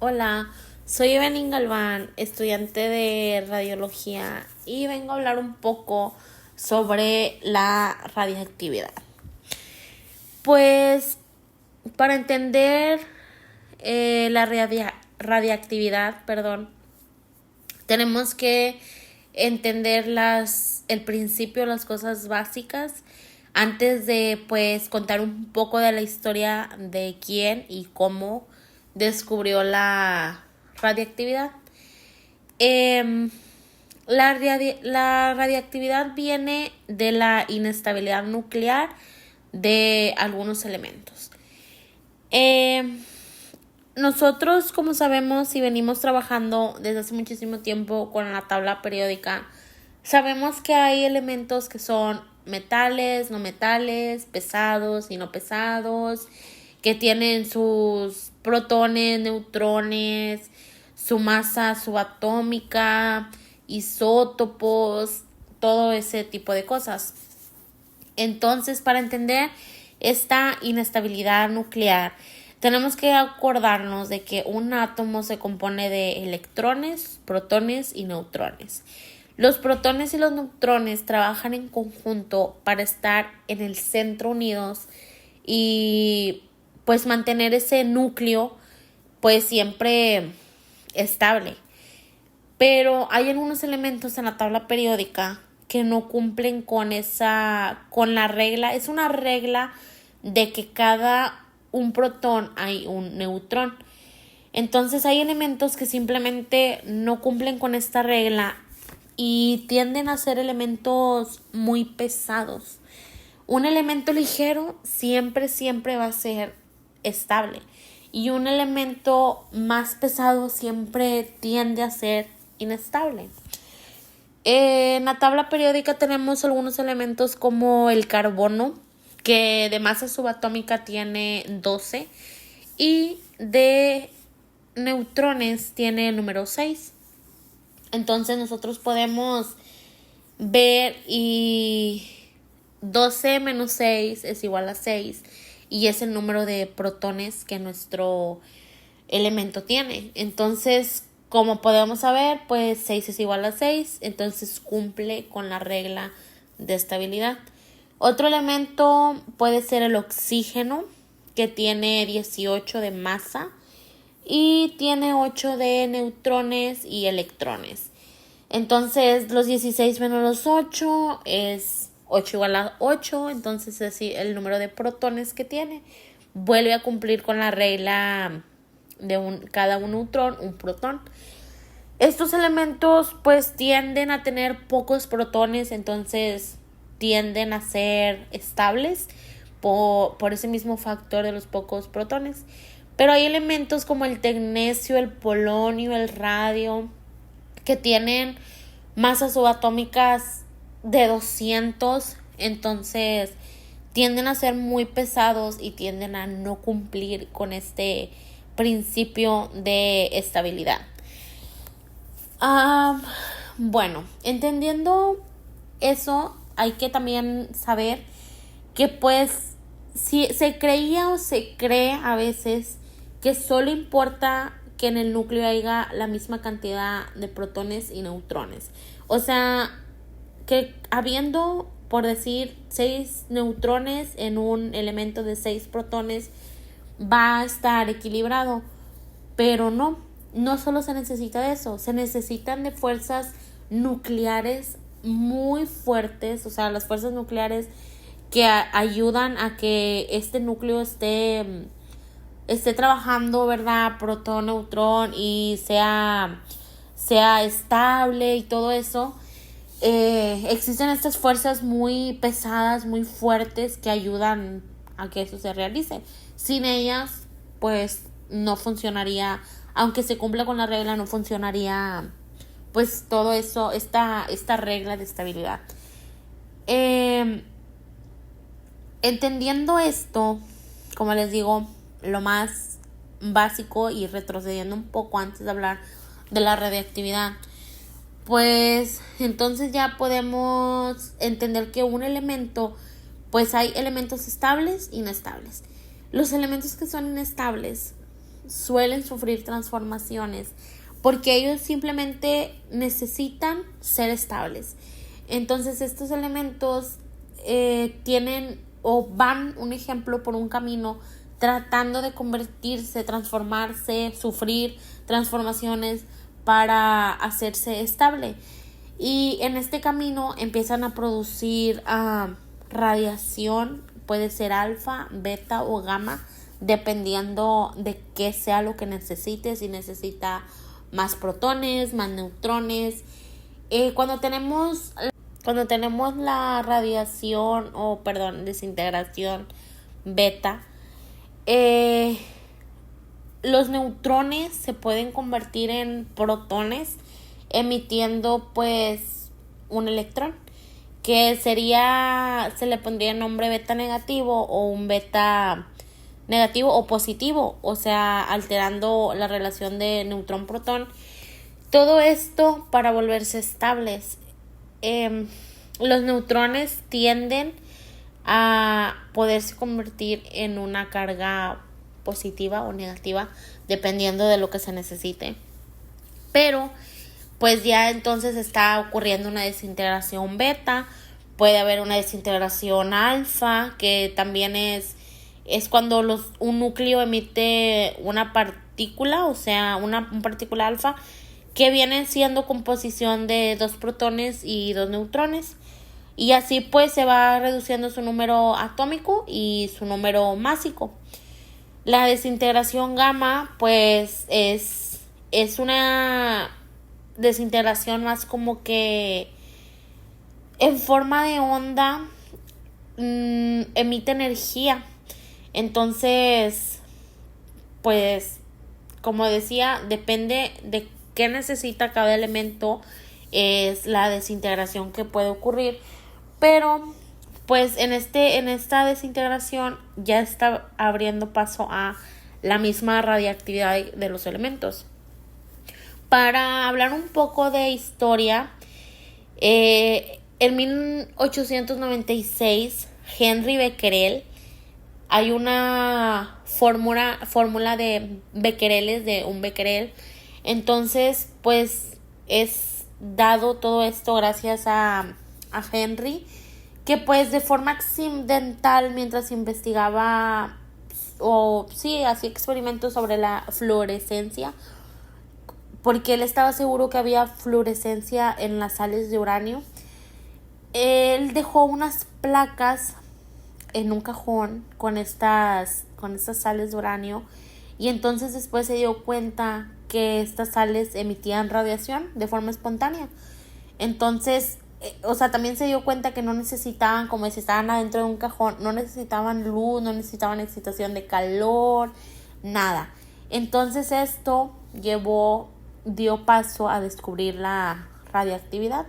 Hola, soy Evelyn Galván, estudiante de radiología y vengo a hablar un poco sobre la radiactividad. Pues para entender la radiactividad, tenemos que entender el principio, las cosas básicas, antes de pues contar un poco de la historia de quién y cómo descubrió la radiactividad. La radiactividad viene de la inestabilidad nuclear de algunos elementos. Nosotros, como sabemos y venimos trabajando desde hace muchísimo tiempo con la tabla periódica, sabemos que hay elementos que son metales, no metales, pesados y no pesados, que tienen sus protones, neutrones, su masa subatómica, isótopos, todo ese tipo de cosas. Entonces, para entender esta inestabilidad nuclear, tenemos que acordarnos de que un átomo se compone de electrones, protones y neutrones. Los protones y los neutrones trabajan en conjunto para estar en el centro unidos y pues mantener ese núcleo pues siempre estable. Pero hay algunos elementos en la tabla periódica que no cumplen con la regla. Es una regla de que cada un protón hay un neutrón. Entonces hay elementos que simplemente no cumplen con esta regla y tienden a ser elementos muy pesados. Un elemento ligero siempre va a ser estable y un elemento más pesado siempre tiende a ser inestable. En la tabla periódica tenemos algunos elementos como el carbono, que de masa subatómica tiene 12 y de neutrones tiene el número 6. Entonces nosotros podemos ver y 12 menos 6 es igual a 6 y es el número de protones que nuestro elemento tiene. Entonces, como podemos saber, pues 6 es igual a 6, entonces cumple con la regla de estabilidad. Otro elemento puede ser el oxígeno, que tiene 18 de masa y tiene 8 de neutrones y electrones. Entonces, los 16 menos los 8 es 8 igual a 8, entonces es el número de protones que tiene. Vuelve a cumplir con la regla de cada un neutrón, un protón. Estos elementos pues tienden a tener pocos protones, entonces tienden a ser estables por ese mismo factor de los pocos protones. Pero hay elementos como el tecnecio, el polonio, el radio, que tienen masas subatómicas de 200, entonces tienden a ser muy pesados y tienden a no cumplir con este principio de estabilidad. Bueno, entendiendo eso, hay que también saber que pues si se creía o se cree a veces que solo importa que en el núcleo haya la misma cantidad de protones y neutrones. O sea, que habiendo, por decir, 6 neutrones en un elemento de 6 protones, va a estar equilibrado. Pero no solo se necesita de eso, se necesitan de fuerzas nucleares muy fuertes, o sea, las fuerzas nucleares que ayudan a que este núcleo esté trabajando, ¿verdad? Protón, neutrón y sea estable y todo eso. Existen estas fuerzas muy pesadas, muy fuertes que ayudan a que eso se realice. Sin ellas, pues no funcionaría, aunque se cumpla con la regla, no funcionaría pues todo eso, esta regla de estabilidad. Entendiendo esto, como les digo, lo más básico y retrocediendo un poco antes de hablar de la radiactividad, pues entonces ya podemos entender que un elemento, pues hay elementos estables e inestables. Los elementos que son inestables suelen sufrir transformaciones porque ellos simplemente necesitan ser estables. Entonces estos elementos tienen o van, un ejemplo, por un camino tratando de convertirse, transformarse, sufrir transformaciones para hacerse estable. Y en este camino empiezan a producir radiación, puede ser alfa, beta o gamma, dependiendo de qué sea lo que necesite, si necesita más protones, más neutrones. Cuando tenemos la radiación desintegración beta, los neutrones se pueden convertir en protones emitiendo pues un electrón, que se le pondría el nombre beta negativo o un beta negativo o positivo, o sea, alterando la relación de neutrón-protón. Todo esto para volverse estables. Los neutrones tienden a poderse convertir en una carga positiva o negativa dependiendo de lo que se necesite. Pero pues ya entonces está ocurriendo una desintegración beta, puede haber una desintegración alfa, que también es cuando un núcleo emite una partícula, o sea, una partícula alfa, que viene siendo composición de 2 protones y 2 neutrones. Y así pues se va reduciendo su número atómico y su número másico. La desintegración gamma pues es una desintegración más como que en forma de onda, emite energía. Entonces pues como decía, depende de qué necesita cada elemento, es la desintegración que puede ocurrir. Pero pues en esta desintegración ya está abriendo paso a la misma radiactividad de los elementos. Para hablar un poco de historia, en 1896 Henry Becquerel, hay una fórmula de becquereles, de un becquerel. Entonces pues es dado todo esto gracias a Henry, que pues de forma accidental, mientras investigaba hacía experimentos sobre la fluorescencia, porque él estaba seguro que había fluorescencia en las sales de uranio, él dejó unas placas en un cajón con estas sales de uranio, y entonces después se dio cuenta que estas sales emitían radiación de forma espontánea. Entonces también se dio cuenta que no necesitaban, como si estaban adentro de un cajón, no necesitaban luz, no necesitaban excitación de calor, nada. Entonces esto dio paso a descubrir la radiactividad.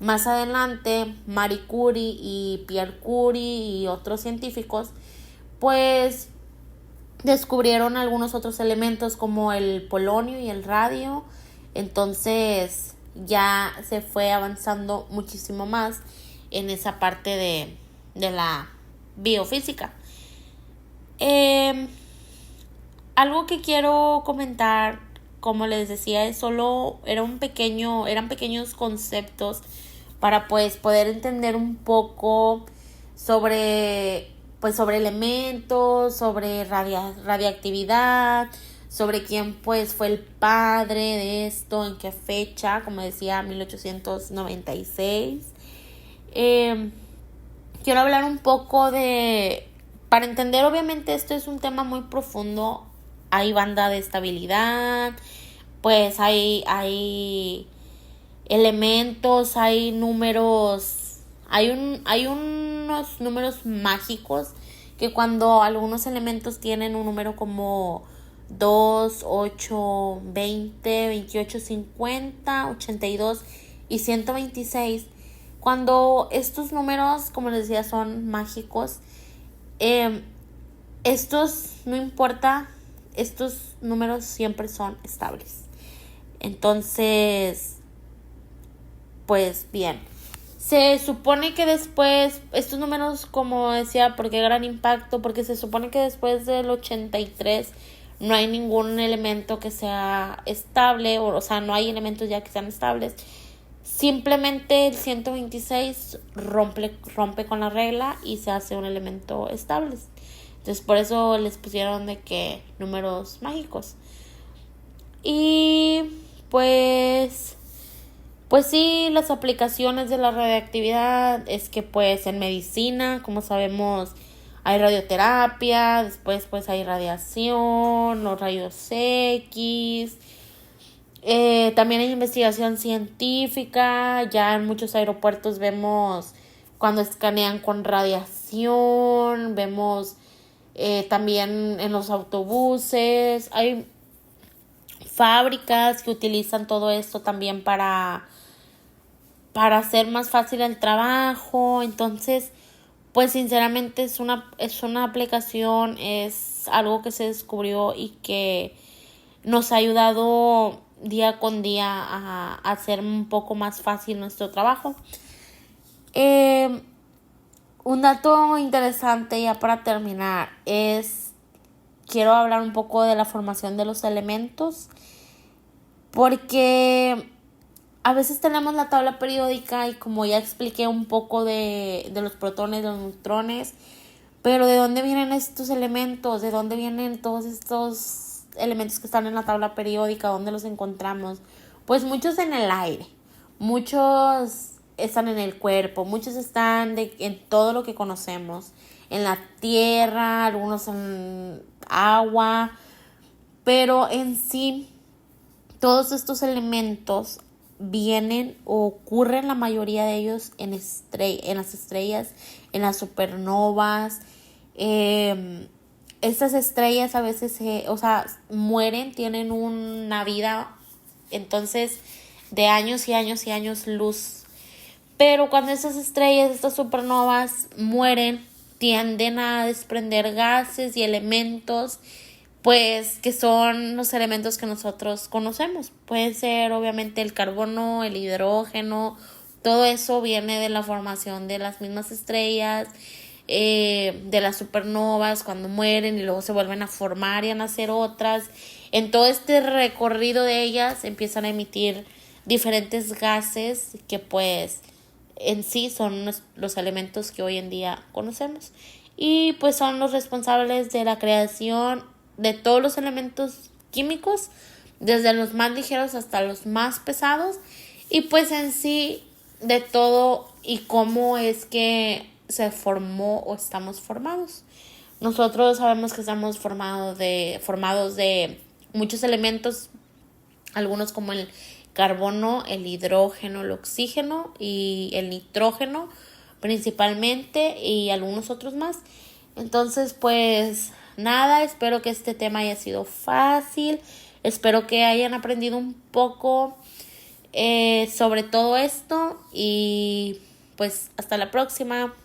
Más adelante, Marie Curie y Pierre Curie y otros científicos pues descubrieron algunos otros elementos como el polonio y el radio. Entonces ya se fue avanzando muchísimo más en esa parte de la biofísica. Algo que quiero comentar, como les decía, eran pequeños conceptos para pues poder entender un poco sobre elementos, sobre radiactividad, sobre quién pues fue el padre de esto, en qué fecha, como decía, 1896. Quiero hablar un poco para entender, obviamente esto es un tema muy profundo, hay banda de estabilidad, pues hay elementos, hay números, hay unos números mágicos que cuando algunos elementos tienen un número como 2, 8, 20, 28, 50, 82 y 126, cuando estos números, como les decía, son mágicos, estos no importa, estos números siempre son estables. Entonces pues bien, se supone que después estos números, como decía, ¿por qué gran impacto? Porque se supone que después del 83 no hay ningún elemento que sea estable, o sea, no hay elementos ya que sean estables. Simplemente el 126 rompe con la regla y se hace un elemento estable. Entonces por eso les pusieron de que números mágicos. Y pues sí, las aplicaciones de la radioactividad es que pues en medicina, como sabemos, hay radioterapia, después pues hay radiación, los rayos X, también hay investigación científica, ya en muchos aeropuertos vemos cuando escanean con radiación, vemos también en los autobuses, hay fábricas que utilizan todo esto también para hacer más fácil el trabajo. Entonces, pues sinceramente es una aplicación, es algo que se descubrió y que nos ha ayudado día con día a hacer un poco más fácil nuestro trabajo. Un dato interesante ya para terminar quiero hablar un poco de la formación de los elementos, porque a veces tenemos la tabla periódica y como ya expliqué un poco de los protones, los neutrones, pero ¿de dónde vienen estos elementos? ¿De dónde vienen todos estos elementos que están en la tabla periódica? ¿Dónde los encontramos? Pues muchos en el aire, muchos están en el cuerpo, muchos están en todo lo que conocemos, en la tierra, algunos en agua, pero en sí todos estos elementos vienen o ocurren la mayoría de ellos en las estrellas, en las supernovas. Estas estrellas a veces mueren, tienen una vida entonces de años y años y años luz. Pero cuando estas estrellas, estas supernovas mueren, tienden a desprender gases y elementos pues que son los elementos que nosotros conocemos. Puede ser obviamente el carbono, el hidrógeno, todo eso viene de la formación de las mismas estrellas, de las supernovas cuando mueren y luego se vuelven a formar y a nacer otras. En todo este recorrido de ellas empiezan a emitir diferentes gases que pues en sí son los elementos que hoy en día conocemos y pues son los responsables de la creación de todos los elementos químicos, desde los más ligeros hasta los más pesados, y pues en sí de todo y cómo es que se formó o estamos formados. Nosotros sabemos que estamos formados de muchos elementos, algunos como el carbono, el hidrógeno, el oxígeno y el nitrógeno principalmente, y algunos otros más. Entonces pues nada, espero que este tema haya sido fácil, espero que hayan aprendido un poco sobre todo esto y pues hasta la próxima.